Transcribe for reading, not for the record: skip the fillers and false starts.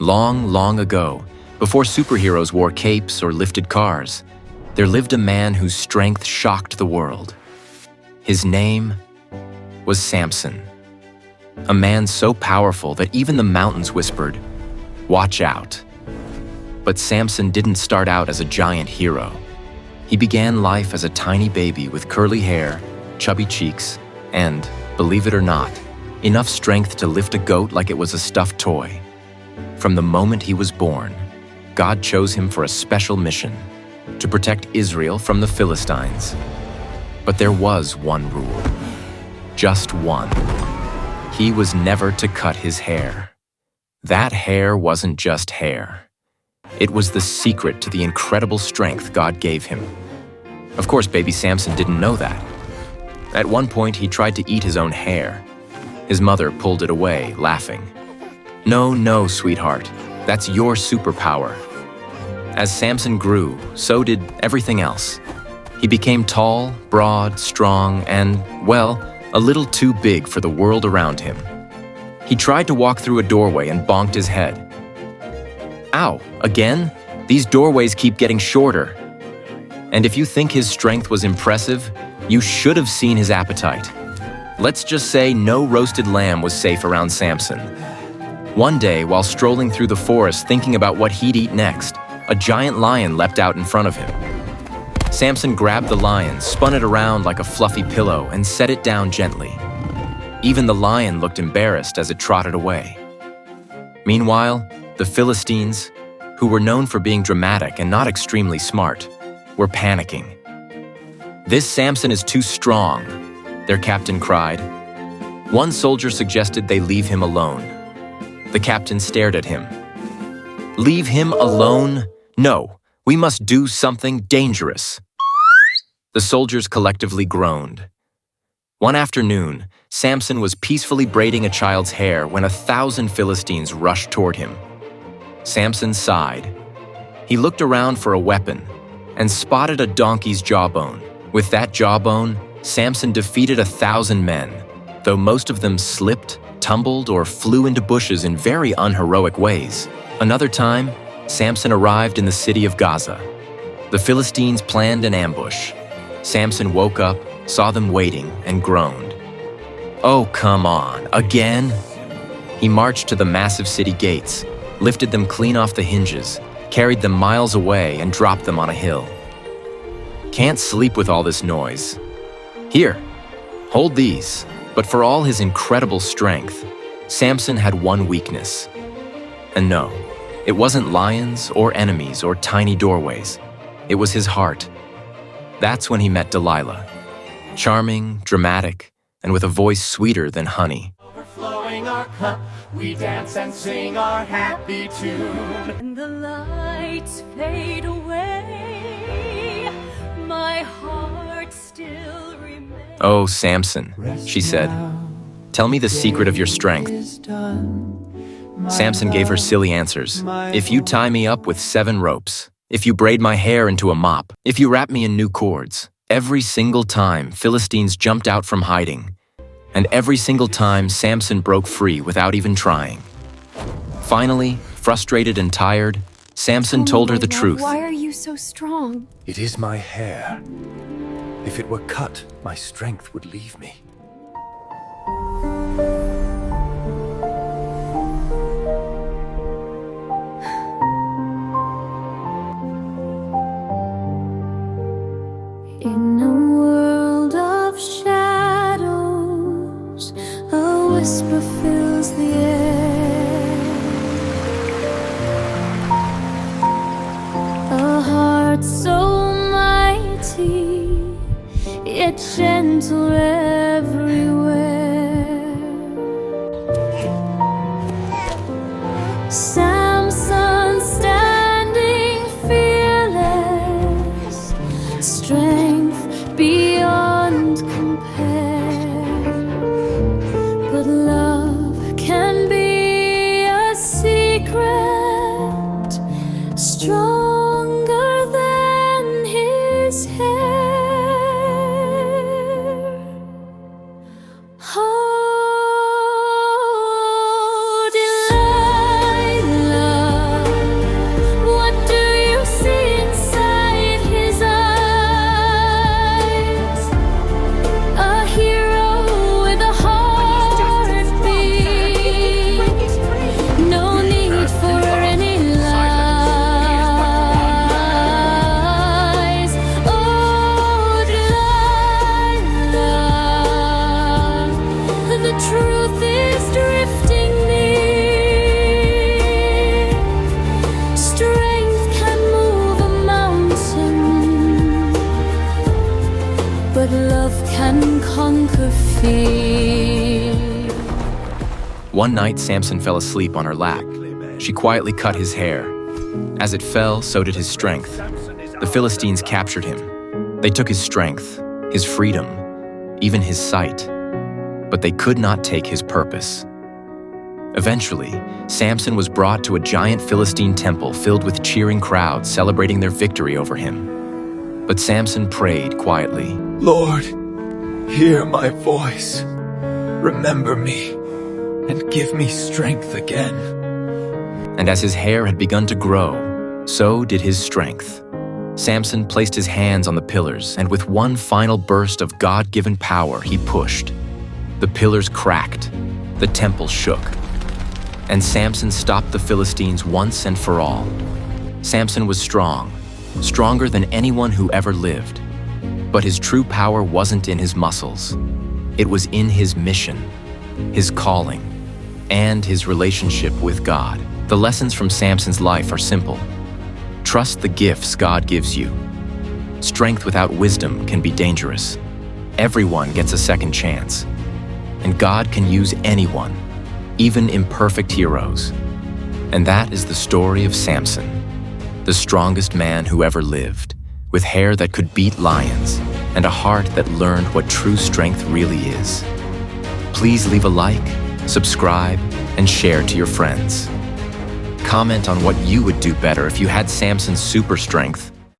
Long, long ago, before superheroes wore capes or lifted cars, there lived a man whose strength shocked the world. His name was Samson. A man so powerful that even the mountains whispered, "Watch out." But Samson didn't start out as a giant hero. He began life as a tiny baby with curly hair, chubby cheeks, and, believe it or not, enough strength to lift a goat like it was a stuffed toy. From the moment he was born, God chose him for a special mission, to protect Israel from the Philistines. But there was one rule. Just one. He was never to cut his hair. That hair wasn't just hair. It was the secret to the incredible strength God gave him. Of course, baby Samson didn't know that. At one point, he tried to eat his own hair. His mother pulled it away, laughing. "No, no, sweetheart. That's your superpower." As Samson grew, so did everything else. He became tall, broad, strong, and, well, a little too big for the world around him. He tried to walk through a doorway and bonked his head. Ow, again? These doorways keep getting shorter. And if you think his strength was impressive, you should have seen his appetite. Let's just say no roasted lamb was safe around Samson. One day, while strolling through the forest thinking about what he'd eat next, a giant lion leapt out in front of him. Samson grabbed the lion, spun it around like a fluffy pillow, and set it down gently. Even the lion looked embarrassed as it trotted away. Meanwhile, the Philistines, who were known for being dramatic and not extremely smart, were panicking. "This Samson is too strong," their captain cried. One soldier suggested they leave him alone. The captain stared at him. "Leave him alone? No, we must do something dangerous." The soldiers collectively groaned. One afternoon, Samson was peacefully braiding a child's hair when 1,000 Philistines rushed toward him. Samson sighed. He looked around for a weapon and spotted a donkey's jawbone. With that jawbone, Samson defeated 1,000 men, though most of them slipped, tumbled, or flew into bushes in very unheroic ways. Another time, Samson arrived in the city of Gaza. The Philistines planned an ambush. Samson woke up, saw them waiting, and groaned. "Oh, come on, again?" He marched to the massive city gates, lifted them clean off the hinges, carried them miles away, and dropped them on a hill. "Can't sleep with all this noise. Here, hold these." But for all his incredible strength, Samson had one weakness. And no, it wasn't lions or enemies or tiny doorways. It was his heart. That's when he met Delilah. Charming, dramatic, and with a voice sweeter than honey. Overflowing our cup, we dance and sing our happy tune. And the lights fade away, my heart still remains. "Oh, Samson," she said, "tell me the secret of your strength." Samson gave her silly answers. "If you tie me up with 7 ropes, if you braid my hair into a mop, if you wrap me in new cords." Every single time, Philistines jumped out from hiding. And every single time, Samson broke free without even trying. Finally, frustrated and tired, Samson told her the truth. Why are you so strong? It is my hair. If it were cut, my strength would leave me. In a world of shadows, a whisper fills the air. A heart so mighty, yet gentle everywhere. Samson standing fearless, strength beyond compare. But love can be a secret, stronger than his hair. Oh, Delilah, fear. One night, Samson fell asleep on her lap. She quietly cut his hair. As it fell, so did his strength. The Philistines captured him. They took his strength, his freedom, even his sight. But they could not take his purpose. Eventually, Samson was brought to a giant Philistine temple filled with cheering crowds celebrating their victory over him. But Samson prayed quietly. Lord, hear my voice. Remember me and give me strength again. And as his hair had begun to grow, so did his strength. Samson placed his hands on the pillars, and with one final burst of God-given power, he pushed. The pillars cracked, the temple shook, and Samson stopped the Philistines once and for all. Samson was strong, stronger than anyone who ever lived. But his true power wasn't in his muscles. It was in his mission, his calling, and his relationship with God. The lessons from Samson's life are simple. Trust the gifts God gives you. Strength without wisdom can be dangerous. Everyone gets a second chance. And God can use anyone, even imperfect heroes. And that is the story of Samson, the strongest man who ever lived, with hair that could beat lions and a heart that learned what true strength really is. Please leave a like, subscribe, and share to your friends. Comment on what you would do better if you had Samson's super strength.